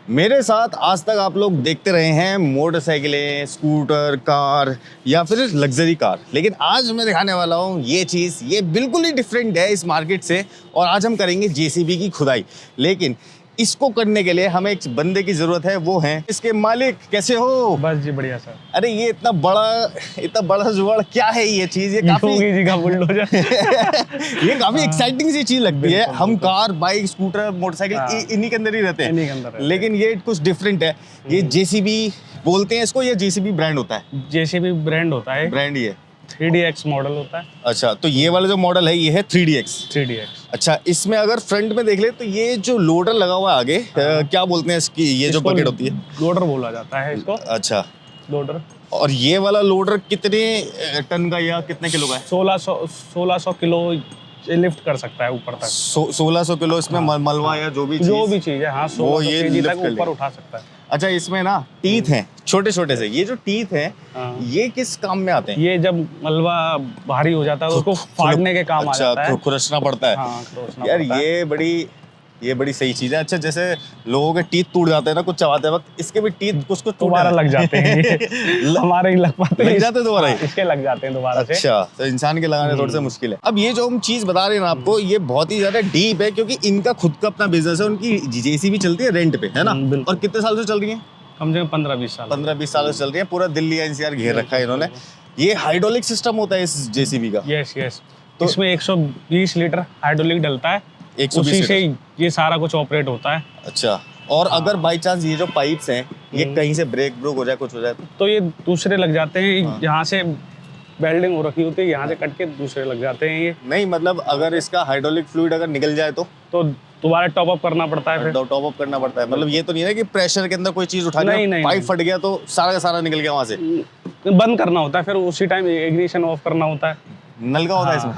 मेरे साथ आज तक आप लोग देखते रहे हैं मोटरसाइकिलें, स्कूटर, कार या फिर लग्जरी कार, लेकिन आज मैं दिखाने वाला हूँ ये चीज़, ये बिल्कुल ही डिफरेंट है इस मार्केट से। और आज हम करेंगे जेसीबी की खुदाई, लेकिन इसको करने के लिए हमें एक बंदे की जरूरत है, वो है इसके मालिक। कैसे हो? बस जी बढ़िया सर। अरे ये इतना बड़ा जुगाड़ क्या है ये चीज़? ये काफी जी का बुलडोजर। ये काफी एक्साइटिंग सी चीज लगती है। बिल्कुल, हम बिल्कुल। कार, बाइक, स्कूटर, मोटरसाइकिल हाँ। इन्हीं के अंदर ही रहते इन्हीं के अंदर हैं, रहते लेकिन ये कुछ डिफरेंट है। ये जेसीबी बोलते हैं इसको, ये जेसीबी ब्रांड होता है? जेसीबी ब्रांड होता है, ब्रांड ही है। 3DX मॉडल होता है। अच्छा, तो ये वाला जो मॉडल है ये है 3DX। 3DX अच्छा, इसमें अगर फ्रंट में देख ले तो ये जो लोडर लगा हुआ है आगे, क्या बोलते हैं इसकी, ये जो बकेट होती है? लोडर बोला जाता है इसको। अच्छा, लोडर और ये वाला लोडर कितने टन का या कितने किलो का है? 1600 किलो लिफ्ट कर सकता है ऊपर तक। 1600 किलो इसमें मलवा या जो भी चीज है, हाँ, 1600 ये केजी lift तक कर ऊपर लेगा। उठा सकता है। अच्छा, इसमें ना टीथ हैं छोटे छोटे से। ये जो टीथ हैं हाँ। ये किस काम में आते हैं? ये जब मलबा भारी हो जाता है तो उसको फाड़ने के काम आ जाता है। अच्छा, खुरसना पड़ता है। हाँ, खुरसना यार पड़ता है। ये बड़ी सही चीज है। अच्छा, जैसे लोगों के टीथ टूट जाते हैं ना कुछ चबाते वक्त, इसके भी टीथ कुछ कुछ दोबारा लग जाते हैं ये। हमारे ही लग पाते हैं। लग जाते हैं दोबारा ही? इसके लग जाते हैं दोबारा से। अच्छा, तो इंसान के लगाने थोड़े से मुश्किल है। अब ये जो हम चीज बता रहे हैं ना आपको, ये बहुत ही ज्यादा डीप है, क्योंकि इनका खुद का अपना बिजनेस है। उनकी जेसीबी चलती है रेंट पे, है ना? बिल्कुल। और कितने साल से चल रही है? कम से कम 15-20 साल। 15-20 साल से चल रही है। पूरा दिल्ली एनसीआर घेर रखा है इन्होंने। ये हाइड्रोलिक सिस्टम होता है इस जेसीबी का? यस। तो इसमें 120 लीटर हाइड्रोलिक डलता है, 120 उसी से ये सारा कुछ ऑपरेट होता है। अच्छा, और अगर बाई चांस ये जो पाइप्स हैं ये कहीं से ब्रेक हो जाए, कुछ हो जाए तो ये दूसरे लग जाते हैं। यहाँ से वेल्डिंग हो रखी होती है, यहाँ से कट के दूसरे लग जाते हैं ये। नहीं, मतलब अगर इसका हाइड्रोलिक फ्लूइड अगर निकल जाए तो दोबारा टॉप अप करना पड़ता है, फिर टॉप अप करना पड़ता है। मतलब ये तो नहीं है कि प्रेशर के अंदर कोई चीज उठा नहीं, लिया, नहीं, पाइप नहीं। फट गया तो सारा का सारा निकल गया वहां से? बंद करना होता है, फिर उसी टाइम इग्निशन ऑफ करना होता है। नल का होता है इसमें?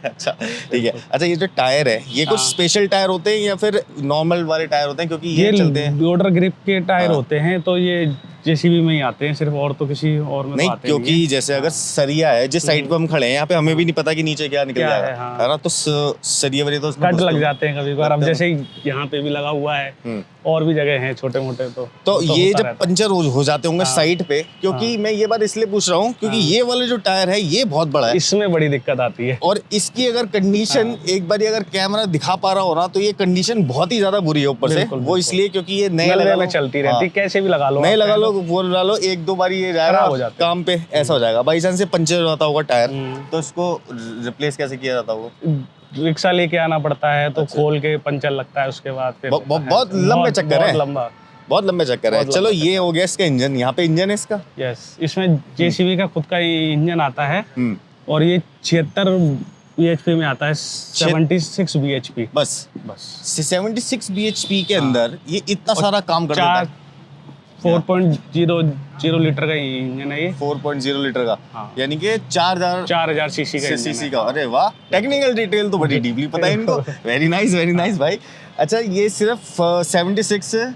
अच्छा, ठीक है। अच्छा, ये जो टायर है ये कुछ स्पेशल टायर होते हैं या फिर नॉर्मल वाले टायर होते हैं? क्योंकि ये चलते हैं लोडर ग्रिप के टायर होते हैं, तो ये जेसीबी में ही आते हैं सिर्फ, और तो किसी और में नहीं, तो आते क्योंकि जैसे अगर सरिया है, जिस साइड पे हम खड़े हैं यहाँ पे हमें भी नहीं पता कि नीचे क्या निकल क्या जाएगा, है, हाँ। है ना? तो सरिया वरिया तो उसमें कट लग जाते हैं कभी कभार। अब जैसे यहाँ पे भी लगा हुआ है, और भी जगह हैं छोटे मोटे। तो ये होता जब रहता है। पंचर हो जाते होंगे साइड पे, क्योंकि मैं ये बात इसलिए पूछ रहा हूँ क्योंकि ये वाले जो टायर है ये बहुत बड़ा है, इसमें बड़ी दिक्कत आती है। और इसकी अगर कंडीशन एक बार अगर कैमरा दिखा पा रहा हो ना, तो ये कंडीशन बहुत ही ज्यादा बुरी है ऊपर से। बिल्कुल, वो बिल्कुल। इसलिए क्योंकि ये नए नलवे लगा में लो, चलती रहती, कैसे भी लगा लो, नए लगा लो, वो लगा लो, 1-2 बार ये खराब हो जाएगा जाते हैं। काम पे, ऐसा हो जाएगा। बाई चांस से पंचर हो जाता होगा टायर, तो इसको रिप्लेस कैसे किया जाता होगा? रिक्शा लेके आना पड़ता है, तो खोल के पंचर लगता है, उसके बाद फिर बहुत लंबे चक्कर है, बहुत लंबे चक्कर है। चलो, ये हो गया इसका इंजन। यहाँ पे इंजन है इसका? यस, इसमें जेसीबी का खुद का इंजन आता है, और ये 76 bhp में आता है। 76 bhp बस। बस 76 bhp के अंदर ये इतना सारा काम कर देता है। 4.00 लीटर का इंजन है ये। 4.0 लीटर का, हाँ। यानी कि 4000 सीसी का इंजन सीसी है। का। अरे वाह, टेक्निकल डिटेल तो बड़ी डीपली पता है इनको। वेरी नाइस भाई। अच्छा, ये सिर्फ 76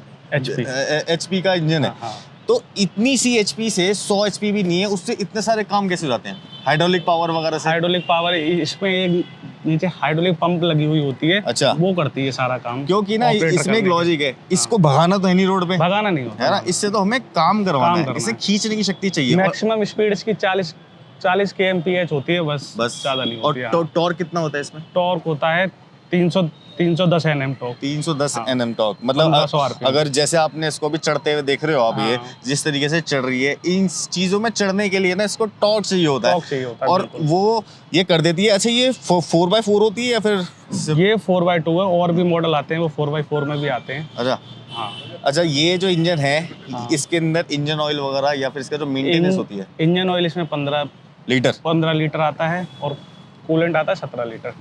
HP का इंजन है। हाँ। तो इतनी सी HP से 100 HP भी नहीं है, उससे इतने सारे काम कैसे हो जाते हैं हाइड्रोलिक पावर वगैरह से? हाइड्रोलिक पावर, इसमें एक नीचे हाइड्रोलिक पंप लगी हुई होती है। अच्छा, वो करती है सारा काम। क्योंकि ना ऑपरेट इसमें एक करने लॉजिक है, इसको भगाना तो है नहीं रोड पे, भगाना नहीं होता है ना? इससे तो हमें काम करवाना है, करना इसे है। खींचने की शक्ति चाहिए। मैक्सिमम स्पीड इसकी 40 kmph होती है, बस ज्यादा नहीं होती है। और टॉर्क कितना होता है इसमें? टॉर्क होता है 310 Nm टॉर्क। 310 हाँ। Nm torque. मतलब 1500 RPM। अगर जैसे आपने इसको भी चढ़ते हुए देख रहे हो आप, ये हाँ। जिस तरीके से चढ़ रही है, इन चीजों में चढ़ने के लिए ना इसको टॉर्क चाहिए होता है, और बिल्कुल। वो ये कर देती है। अच्छा, ये 4x4 होती है या फिर ये 4x2 है, और भी मॉडल आते हैं वो 4x4 में भी आते हैं। अच्छा। हाँ। अच्छा, ये जो इंजन है, हाँ। इसके अंदर इंजन ऑयल वगैरह या फिर इसका जो मेंटेनेंस होती है? इंजन ऑयल इसमें 15 लीटर आता है, और कूलेंट आता है 17 लीटर।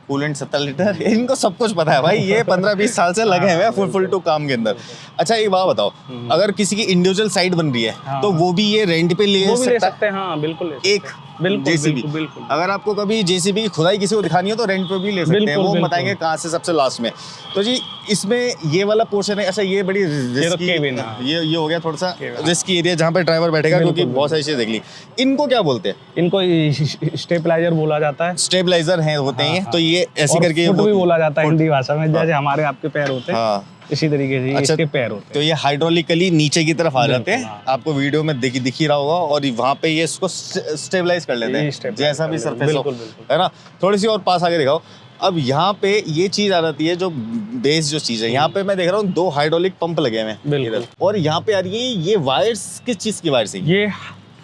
Coolant 17 litre. इनको सब कुछ पता है भाई, ये 15-20 साल से लगे हुए हैं फुल टू काम के अंदर। अच्छा, एक बात बताओ, अगर किसी की इंडिविजुअल साइट बन रही है, तो वो भी ये रेंट पे ले सकते हैं? हाँ, बिल्कुल ले सकते हैं। एक जेसीबी। अगर आपको कभी जेसीबी की खुदाई किसी को दिखानी हो तो रेंट पे भी ले सकते हैं, वो बताएंगे कहाँ से सबसे लास्ट में। तो जी, इसमें ये वाला पोर्शन है। अच्छा, ये बड़ी रिस्की, ये हो गया थोड़ा सा रिस्की एरिया जहाँ पे ड्राइवर बैठेगा, क्योंकि बहुत सारी चीजें देख ली। इनको क्या बोलते हैं? इनको स्टेबलाइजर बोला जाता है। स्टेबलाइजर है होते हैं, तो ये ऐसे करके फुट भी बोला जाता है हिंदी भाषा में, जैसे हमारे आपके पैर होते हैं। हाँ, इसी तरीके से अच्छा, इसके पैर होते तो ये हाइड्रोलिकली नीचे की तरफ आ जाते हैं, हाँ। आपको वीडियो में दिख ही रहा होगा, और वहाँ पे ये इसको स्टेबलाइज कर लेते ये हैं stabilize जैसा कर भी लेते हैं, सरफेस हो, बिल्कुल, बिल्कुल। है ना। थोड़ी सी और पास आके दिखाओ। अब यहाँ पे ये चीज आ जाती है, जो बेस जो चीज है, यहाँ पे मैं देख रहा हूँ 2 हाइड्रोलिक पंप लगे हुए हैं बिल्कुल। इधर, और यहाँ पे आ रही है ये वायर्स, किस चीज की वायर्स है? ये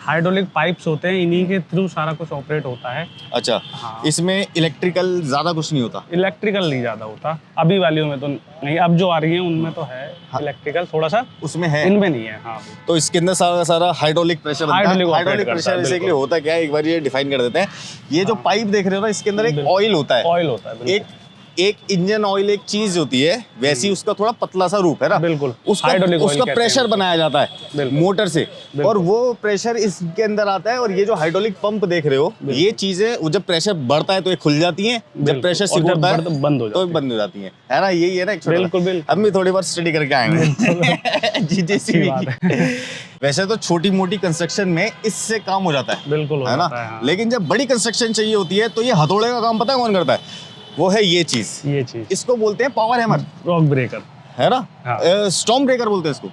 हाइड्रोलिक पाइप्स होते हैं, इन्हीं के थ्रू सारा कुछ ऑपरेट होता है। अच्छा, हाँ। इसमें इलेक्ट्रिकल ज्यादा कुछ नहीं होता? इलेक्ट्रिकल नहीं ज़्यादा होता अभी वालियों में तो नहीं, अब जो आ रही है उनमें तो है इलेक्ट्रिकल थोड़ा सा, उसमें है, इनमें नहीं है। हाँ, तो इसके अंदर सारा सारा हाइड्रोलिक प्रेशर बनता है। हाइड्रोलिक हाइड्रोलिक operate प्रेशर करता है, बेसिकली बिल्कुल। होता क्या है, एक बार ये डिफाइन कर देते हैं। ये जो पाइप देख रहे हो ना, इसके अंदर एक बिल्कुल। ऑयल होता है, ऑयल होता है, बिल्कुल। एक इंजन ऑयल एक चीज होती है, वैसी उसका थोड़ा पतला सा रूप है ना, बिल्कुल। उसका हाइड्रोलिक ऑयल उसका कहते हैं प्रेशर उसको। बनाया जाता है बिल्कुल। मोटर से, बिल्कुल। और वो प्रेशर इसके अंदर आता है। और ये जो हाइड्रोलिक पंप देख रहे हो, ये चीजें वो जब प्रेशर बढ़ता है तो ये खुल जाती हैं, जब बिल्कुल। प्रेशर और जब सिकुड़ता है बंद हो तो जाती बंद हो जाती है ना। यही है ना एक छोटा सा। बिल्कुल, बिल्कुल। हम भी थोड़ी बार स्टडी करके आए हैं जी अच्छी बात है। वैसे तो छोटी मोटी कंस्ट्रक्शन में इससे काम हो जाता है, बिल्कुल हो है ना, जाता है, हाँ। लेकिन जब बड़ी कंस्ट्रक्शन चाहिए होती है तो ये हथौड़े का काम पता है कौन करता है? वो है ये चीज, ये चीज इसको बोलते हैं पावर हैमर, रॉक ब्रेकर। है ना। हाँ। स्टॉर्म ब्रेकर बोलते हैं इसको,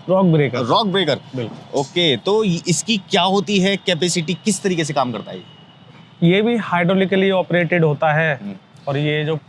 रॉक ब्रेकर। Rock breaker. बिल्कुल। ओके, तो इसकी क्या होती है कैपेसिटी, किस तरीके से काम करता है ये भी हाइड्रोलिकली ऑपरेटेड होता है, हम्म। और ये जो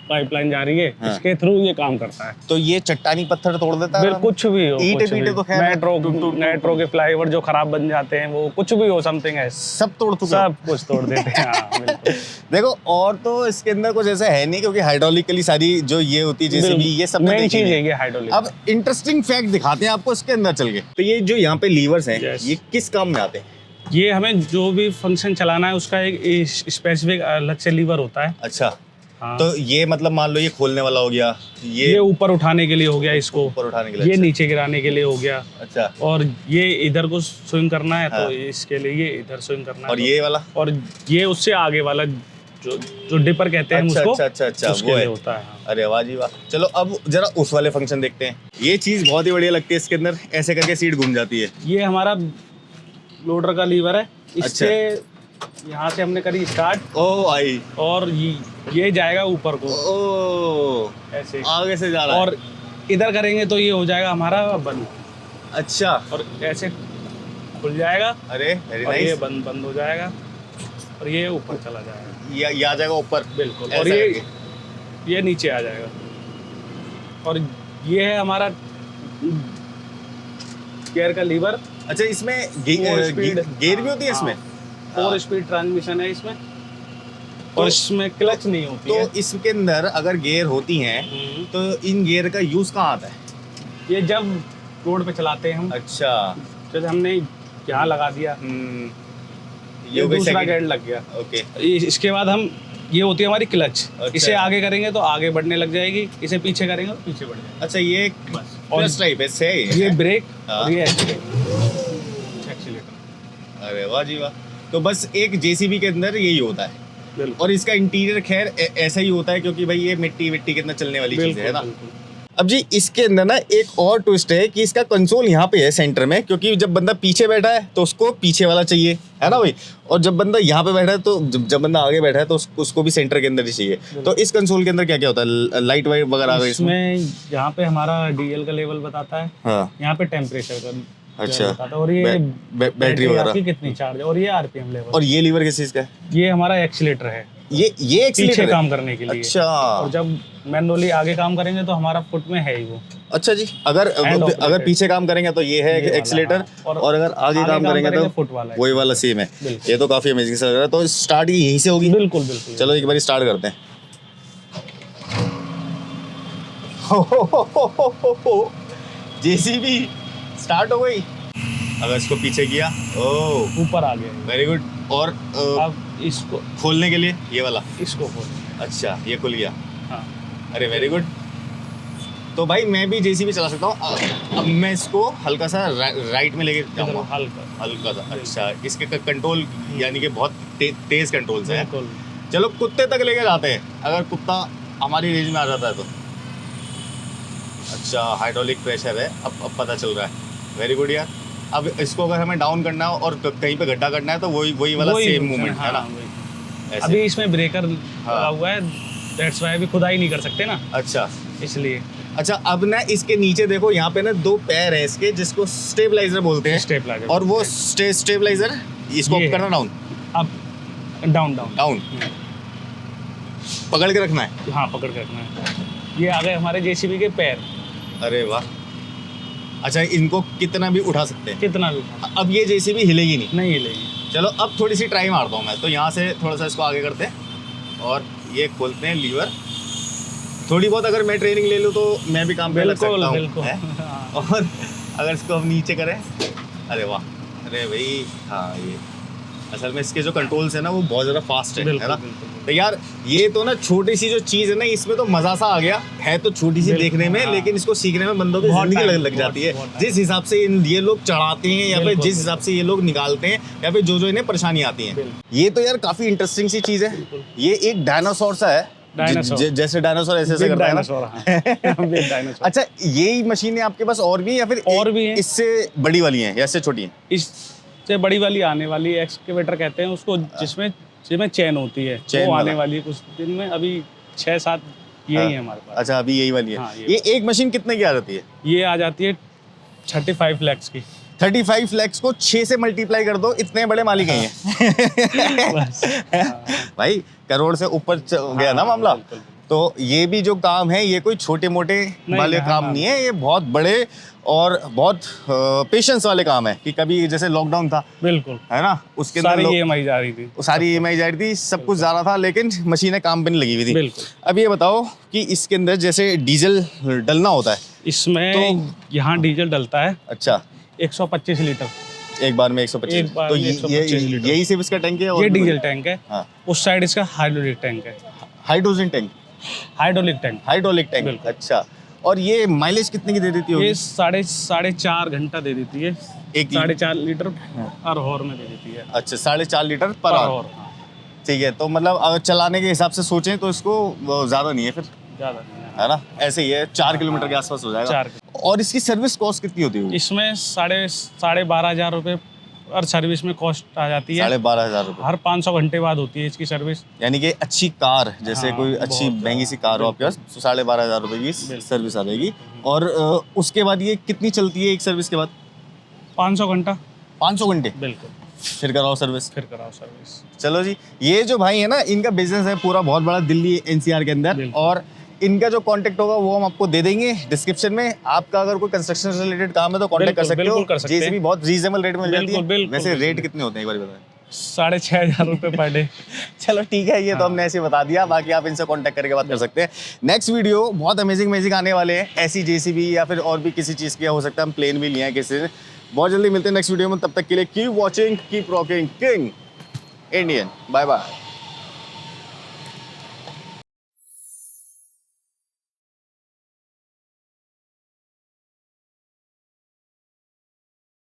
पाइपलाइन जा रही है हाँ। इसके थ्रू ये काम करता है। तो ये चट्टानी पत्थर तोड़ देता है? कुछ भी हो, ईंटे कुछ भी। पीटे तो खैर मेट्रो के फ्लाईओवर जो खराब बन जाते हैं, वो कुछ भी हो, समथिंग है, सब तोड़ चुके हो? सब कुछ तोड़ देते हैं। हाँ, बिल्कुल। देखो, और तो इसके अंदर कुछ ऐसा है नहीं, क्योंकि हाइड्रोलिकली सारी जो ये होती है जैसे भी, ये सब में मेन देखी चीज नहीं। है ये हाइड्रोलिक। अब इंटरेस्टिंग फैक्ट दिखाते हैं आपको इसके अंदर चल के। तो ये जो यहाँ पे लीवर्स हैं, Yes. ये किस काम में आते हैं? ये हमें जो भी फंक्शन चलाना है उसका एक स्पेसिफिक अलग से लीवर होता है। अच्छा, हाँ। तो ये मतलब मान लो ये खोलने वाला हो गया, ये ऊपर उठाने के लिए हो गया, इसको ऊपर उठाने के लिए। ये अच्छा। नीचे गिराने के लिए हो गया, अच्छा, और ये इधर को स्विंग करना है हाँ। तो इसके लिए ये इधर स्विंग करना है, और ये वाला? और ये उससे आगे वाला जो जो डिपर कहते हैं अच्छा, उसको, अच्छा, उसके वो लिए है। होता है। हाँ। अरे वाह जी वाह। चलो अब जरा उस वाले फंक्शन देखते हैं। ये चीज बहुत ही बढ़िया लगती है, इसके अंदर ऐसे करके सीट घूम जाती है। ये हमारा लोडर का लीवर है, इससे यहाँ से हमने करी स्टार्ट, ओ आई, और ये जाएगा ऊपर को ओ ऐसे, आगे से जा रहा है। और इधर करेंगे तो ये हो जाएगा हमारा बंद, अच्छा, और ऐसे खुल जाएगा, अरे वेरी और ये नाइस। बंद हो जाएगा, और ये ऊपर चला जाएगा। ये आ जाएगा ऊपर, बिल्कुल। ऐसा और ये करके। ये नीचे आ जाएगा, और ये है हमारा गियर का लीवर। अच्छा, इसमें speed- गियर भी होती है इसमें? 4 स्पीड ट्रांसमिशन है इसमें, और इसमें क्लच नहीं होती तो है। इसके अंदर अगर गियर होती हैं तो इन गियर का यूज कहाँ आता है? ये जब रोड पे चलाते हैं हम, अच्छा, जैसे हमने यहाँ लगा दिया, ये हो गई दूसरा second। गेयर लग गया, ओके, इसके बाद हम, ये होती है हमारी क्लच। अच्छा। इसे आगे करेंगे तो आगे बढ़ने लग जाएगी, इसे पीछे करेंगे तो पीछे बढ़ जाएगी। अच्छा, ये बस। और क्लच टाइप है, सही ये है। ब्रेक, हाँ। और ये एक्सीलेटर। अरे वाह जी वाह। तो बस एक जेसीबी के अंदर यही होता है, बिल्कुल, और इसका इंटीरियर खैर ऐसा ही होता है, क्योंकि भाई ये मिट्टी विट्टी के अंदर चलने वाली चीज है ना। बिल्कुल। अब जी इसके अंदर ना एक और ट्विस्ट है कि इसका कंसोल यहाँ पे है सेंटर में, क्योंकि जब बंदा पीछे बैठा है तो उसको पीछे वाला चाहिए, है ना भाई, और जब बंदा यहाँ पे बैठा है तो जब बंदा आगे बैठा है तो उसको भी सेंटर के अंदर ही चाहिए। तो इस कंसोल के अंदर क्या क्या होता है? लाइट वाइट वगैरह आ गई इसमें? इसमें यहाँ पे हमारा डीएल का लेवल बताता है, हाँ, यहाँ पे टेम्परेचर का अच्छा, बताता है, और ये बैटरी वगैरह, आपकी कितनी चार्ज है, और ये आरपीएम लेवल। और ये लीवर किस चीज का है? ये हमारा एक्सीलेटर है, ये पीछे एक्सीलेटर है? काम करने के लिए। अच्छा, और जब मैनुअली आगे काम करेंगे तो हमारा फुट में है ही वो। अच्छा जी, अगर operated। पीछे काम करेंगे तो ये है ये वाला, एक्सीलेटर, हाँ। और अगर आगे काम करेंगे तो फुट वाला है। वही वाला सेम है। बिल्कुल। ये तो काफी अमेजिंग सा लग रहा है। तो स्टार्ट यहीं से होगी? बिल्कुल बिल्कुल। चलो एक बार स्टार्ट करते हैं। जेसीबी स्टार्ट हो गई। अगर इसको पीछे किया, ओह ऊपर आ गया। Very good. और अब इसको खोलने के लिए ये वाला, इसको खोल। अच्छा ये खुल गया। हाँ, अरे वेरी गुड। तो भाई मैं भी जेसीबी चला सकता हूँ। अब मैं इसको हल्का सा राइट में लेके जाऊंगा, हल्का। हल्का सा। अच्छा, इसके कंट्रोल यानी कि बहुत तेज कंट्रोल से है। बिल्कुल। चलो कुत्ते तक लेके जाते हैं, अगर कुत्ता हमारी रेंज में आ जाता है तो। अच्छा, हाइड्रोलिक प्रेशर है, अब पता चल रहा है। वेरी गुड यार। अब इसको अगर हमें डाउन करना हो और कहीं पे गड्ढा करना है तो वही वाला सेम मूवमेंट है ना। वही। ऐसे। अभी इसमें ब्रेकर हाँ। लगा हुआ है, दैट्स वाई अभी खुदाई नहीं कर सकते ना, अच्छा, इसलिए। अच्छा, अब ना इसके नीचे देखो, यहाँ पे ना 2 पैर है इसके, जिसको स्टेबलाइजर बोलते हैं। स्टेबलाइजर और वो स्टेबलाइजर इसको ये अप करना, डाउन अब डाउन डाउन डाउन पकड़ के रखना है। हाँ, पकड़ के रखना है। ये आ गए हमारे जेसीबी के पैर, अरे वाह। अच्छा, इनको कितना भी उठा सकते हैं। कितना भी अब ये जेसीबी हिलेगी नहीं। नहीं हिलेगी। चलो अब थोड़ी सी ट्राई मारता हूँ मैं, तो यहाँ से थोड़ा सा इसको आगे करते हैं और ये खोलते हैं लीवर। थोड़ी बहुत अगर मैं ट्रेनिंग ले लूँ तो मैं भी काम पे लग सकता हूँ, बिल्कुल। है? और अगर इसको हम नीचे करें, अरे वाह, अरे भाई हाँ, ये असल में इसके जो कंट्रोल्स है ना वो बहुत ज़्यादा फास्ट है ना। बिल्कुल। तो यार ये तो ना छोटी सी जो चीज़ है ना, इसमें तो मज़ा सा आ गया है, तो छोटी सी देखने में, हाँ। लेकिन इसको सीखने में बंदों की बहुत जिंदगी टाइम, लग जाती है। बहुत टाइम। जिस हिसाब से ये लोग चढ़ाते हैं या फिर बिल्कुल, जिस हिसाब से ये लोग निकालते हैं या फिर जो इन्हें परेशानी आती है। ये तो यार काफ़ी इंटरेस्टिंग सी चीज़ है। ये एक डायनासोर सा है, डायनासोर। जैसे डायनासोर ऐसे बिग करता है ना। Dinosaur, big dinosaur. अच्छा, यही मशीनें आपके पास और भी हैं या फिर और भी हैं। इससे बड़ी वाली हैं या इससे छोटी हैं? इससे बड़ी वाली आने वाली एक्सकेवेटर कहते हैं उसको, जिसमें चैन होती है, चैन वो वाला। आने वाली है कुछ दिन में। अभी 6-7 यही है हमारे पास। अच्छा, अभी यही वाली है। हाँ, ये एक मशीन कितने की आ जाती है? ये आ जाती है 35 लाख की। 35 लाख को 6 से मल्टीप्लाई कर दो, इतने बड़े मालिक हैं ये। बस। भाई करोड़ से ऊपर गया ना मामला। बिल्कुल। तो ये भी जो काम है, ये कोई छोटे मोटे वाले हाँ, काम हाँ। नहीं है, ये बहुत बड़े और बहुत पेशेंस वाले काम है। कि कभी जैसे लॉकडाउन था, बिल्कुल, है ना, उसके अंदर सारी EMI जा रही थी। सारी EMI जा रही थी, सब कुछ जा रहा था, लेकिन मशीनें काम पे नहीं लगी हुई थी। बिल्कुल। अब ये बताओ कि इसके अंदर जैसे डीजल डलना होता है, इसमें यहाँ डीजल डलता है अच्छा 125 लीटर एक बार में 125। एक बार तो में 125 लीटर। यही सिर्फ इसका टैंक है और ये भी डीजल कोई? टैंक है। हाँ, उस साइड इसका हाइड्रोलिक टैंक है। Hydrogen tank, hydraulic tank hydraulic tank. बिल्कुल। अच्छा, और ये माइलेज कितने की दे देती होगी? ये साढ़े 4 घंटा दे देती है। एक 4.5 लीटर हर हॉर में दे देती है। अच्छा, 4.5 लीटर पर पर आवर। हॉर, हाँ। ठीक है, तो मतलब अगर चलाने के हिसाब से सोचें तो इसको वो ज़्यादा नहीं है फिर, ज़्यादा नहीं है। है ना? ऐसे ही है, 4 किलोमीटर के आसपास हो जाएगा। 4 और इसकी सर्विस कॉस्ट कितनी होती होगी? इसमें 12,500 रुपये और सर्विस में कॉस्ट आ जाती है। 12,500 रुपये। हर 500 घंटे बाद होती है इसकी सर्विस। यानी कि अच्छी कार, जैसे हाँ, कोई अच्छी बहुत महंगी सी कार हो आपके पास, तो 12,500 रुपये की सर्विस आ जाएगी। और उसके बाद ये कितनी चलती है एक सर्विस के बाद? 500 घंटा 500 घंटे बिल्कुल। फिर कराओ सर्विस। फिर कराओ सर्विस। चलो जी, ये जो भाई है ना, इनका बिजनेस है पूरा बहुत बड़ा दिल्ली NCR के अंदर, बिल्कुल। और इनका जो कांटेक्ट होगा वो हम आपको दे देंगे डिस्क्रिप्शन में। आपका अगर कोई कंस्ट्रक्शन से रिलेटेड काम है तो कांटेक्ट कर बिल्कुल, सकते हो। बिल्कुल कर सकते हैं। जेसीबी बहुत रीजनेबल रेट में मिल जाती है। बिल्कुल, बिल्कुल, वैसे बिल्कुल। रेट कितने होते हैं एक बार बताएं? 6,500 रुपये पर डे। चलो ठीक है, ये तो हमने ऐसे बता दिया, बाकी आप इनसे कांटेक्ट करके बात कर सकते हैं। नेक्स्ट वीडियो बहुत अमेजिंग आने वाले हैं, ऐसी जेसीबी या फिर और भी किसी चीज़ की हो सकता है, हम प्लेन भी लिए हैं किसी से। बहुत जल्दी मिलते हैं नेक्स्ट वीडियो में, तब तक के लिए keep watching, keep rocking, king Indian. Bye bye.